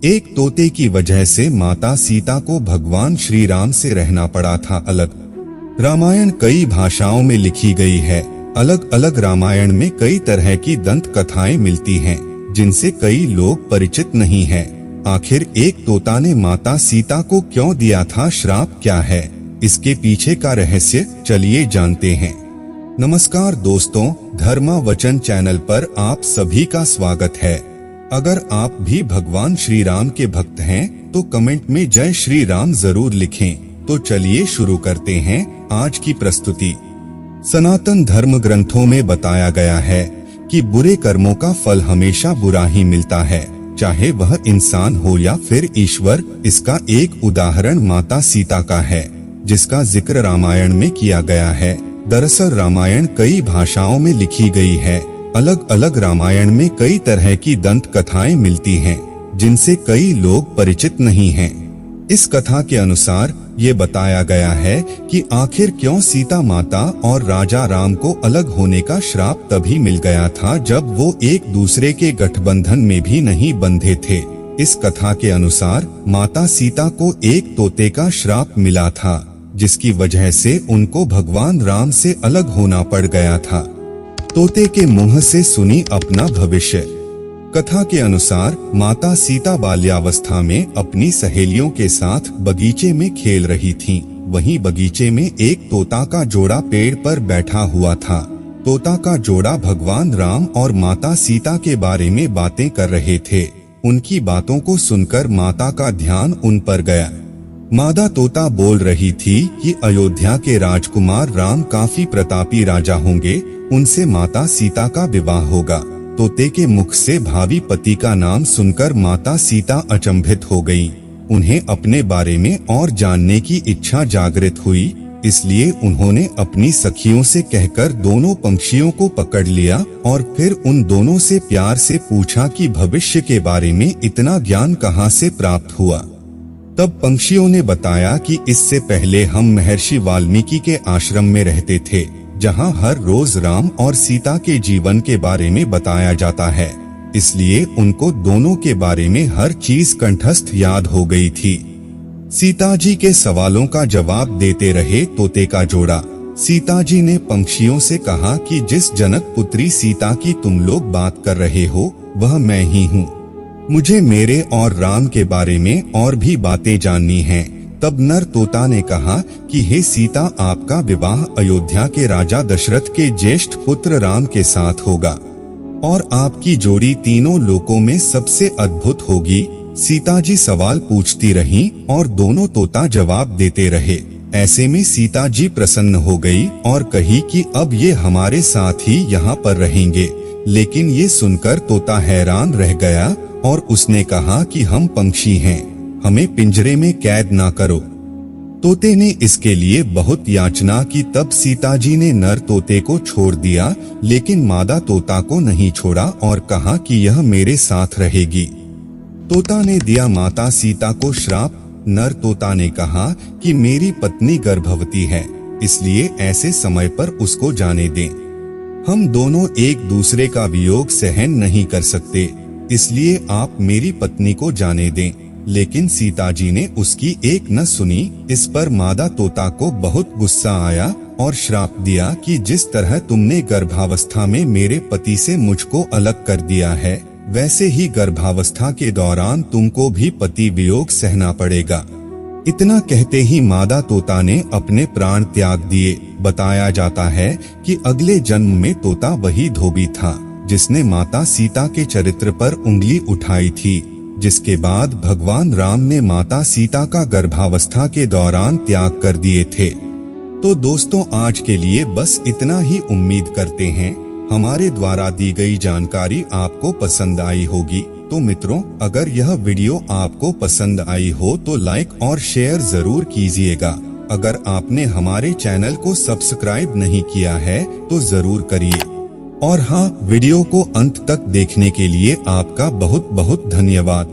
एक तोते की वजह से माता सीता को भगवान श्री राम से रहना पड़ा था अलग। रामायण कई भाषाओं में लिखी गई है। अलग अलग रामायण में कई तरह की दंत कथाएं मिलती हैं, जिनसे कई लोग परिचित नहीं हैं। आखिर एक तोता ने माता सीता को क्यों दिया था श्राप, क्या है इसके पीछे का रहस्य, चलिए जानते हैं। नमस्कार दोस्तों, धर्मा वचन चैनल पर आप सभी का स्वागत है। अगर आप भी भगवान श्री राम के भक्त हैं, तो कमेंट में जय श्री राम जरूर लिखें। तो चलिए शुरू करते हैं आज की प्रस्तुति। सनातन धर्म ग्रंथों में बताया गया है कि बुरे कर्मों का फल हमेशा बुरा ही मिलता है, चाहे वह इंसान हो या फिर ईश्वर। इसका एक उदाहरण माता सीता का है, जिसका जिक्र रामायण में किया गया है। दरअसल रामायण कई भाषाओं में लिखी गई है। अलग अलग रामायण में कई तरह की दंत कथाएं मिलती हैं, जिनसे कई लोग परिचित नहीं हैं। इस कथा के अनुसार ये बताया गया है कि आखिर क्यों सीता माता और राजा राम को अलग होने का श्राप तभी मिल गया था जब वो एक दूसरे के गठबंधन में भी नहीं बंधे थे। इस कथा के अनुसार माता सीता को एक तोते का श्राप मिला था, जिसकी वजह से उनको भगवान राम से अलग होना पड़ गया था। तोते के मुंह से सुनी अपना भविष्य। कथा के अनुसार माता सीता बाल्यावस्था में अपनी सहेलियों के साथ बगीचे में खेल रही थीं। वहीं बगीचे में एक तोता का जोड़ा पेड़ पर बैठा हुआ था। तोता का जोड़ा भगवान राम और माता सीता के बारे में बातें कर रहे थे। उनकी बातों को सुनकर माता का ध्यान उन पर गया। मादा तोता बोल रही थी कि अयोध्या के राजकुमार राम काफी प्रतापी राजा होंगे, उनसे माता सीता का विवाह होगा। तोते के मुख से भावी पति का नाम सुनकर माता सीता अचंभित हो गईं। उन्हें अपने बारे में और जानने की इच्छा जागृत हुई, इसलिए उन्होंने अपनी सखियों से कहकर दोनों पंछियों को पकड़ लिया और फिर उन दोनों से प्यार से पूछा कि भविष्य के बारे में इतना ज्ञान कहाँ से प्राप्त हुआ। तब पंछियों ने बताया कि इससे पहले हम महर्षि वाल्मीकि के आश्रम में रहते थे, जहां हर रोज राम और सीता के जीवन के बारे में बताया जाता है, इसलिए उनको दोनों के बारे में हर चीज कंठस्थ याद हो गई थी। सीता जी के सवालों का जवाब देते रहे तोते का जोड़ा। सीता जी ने पंछियों से कहा कि जिस जनक पुत्री सीता की तुम लोग बात कर रहे हो, वह मैं ही हूँ। मुझे मेरे और राम के बारे में और भी बातें जाननी हैं। तब नर तोता ने कहा कि हे सीता, आपका विवाह अयोध्या के राजा दशरथ के ज्येष्ठ पुत्र राम के साथ होगा और आपकी जोड़ी तीनों लोकों में सबसे अद्भुत होगी। सीता जी सवाल पूछती रहीं और दोनों तोता जवाब देते रहे। ऐसे में सीता जी प्रसन्न हो गई और कही कि अब ये हमारे साथ ही यहाँ पर रहेंगे। लेकिन ये सुनकर तोता हैरान रह गया और उसने कहा कि हम पंछी हैं, हमें पिंजरे में कैद ना करो। तोते ने इसके लिए बहुत याचना की। तब सीता जी ने नर तोते को छोड़ दिया, लेकिन मादा तोता को नहीं छोड़ा और कहा कि यह मेरे साथ रहेगी। तोता ने दिया माता सीता को श्राप। नर तोता ने कहा कि मेरी पत्नी गर्भवती है, इसलिए ऐसे समय पर उसको जाने दें। हम दोनों एक दूसरे का वियोग सहन नहीं कर सकते, इसलिए आप मेरी पत्नी को जाने दें। लेकिन सीता जी ने उसकी एक न सुनी। इस पर मादा तोता को बहुत गुस्सा आया और श्राप दिया कि जिस तरह तुमने गर्भावस्था में मेरे पति से मुझको अलग कर दिया है, वैसे ही गर्भावस्था के दौरान तुमको भी पति वियोग सहना पड़ेगा। इतना कहते ही मादा तोता ने अपने प्राण त्याग दिए। बताया जाता है कि अगले जन्म में तोता वही धोबी था जिसने माता सीता के चरित्र पर उंगली उठाई थी, जिसके बाद भगवान राम ने माता सीता का गर्भावस्था के दौरान त्याग कर दिए थे। तो दोस्तों, आज के लिए बस इतना ही। उम्मीद करते हैं हमारे द्वारा दी गई जानकारी आपको पसंद आई होगी। तो मित्रों, अगर यह वीडियो आपको पसंद आई हो तो लाइक और शेयर जरूर कीजिएगा। अगर आपने हमारे चैनल को सब्सक्राइब नहीं किया है तो जरूर करिए। और हाँ, वीडियो को अंत तक देखने के लिए आपका बहुत बहुत धन्यवाद।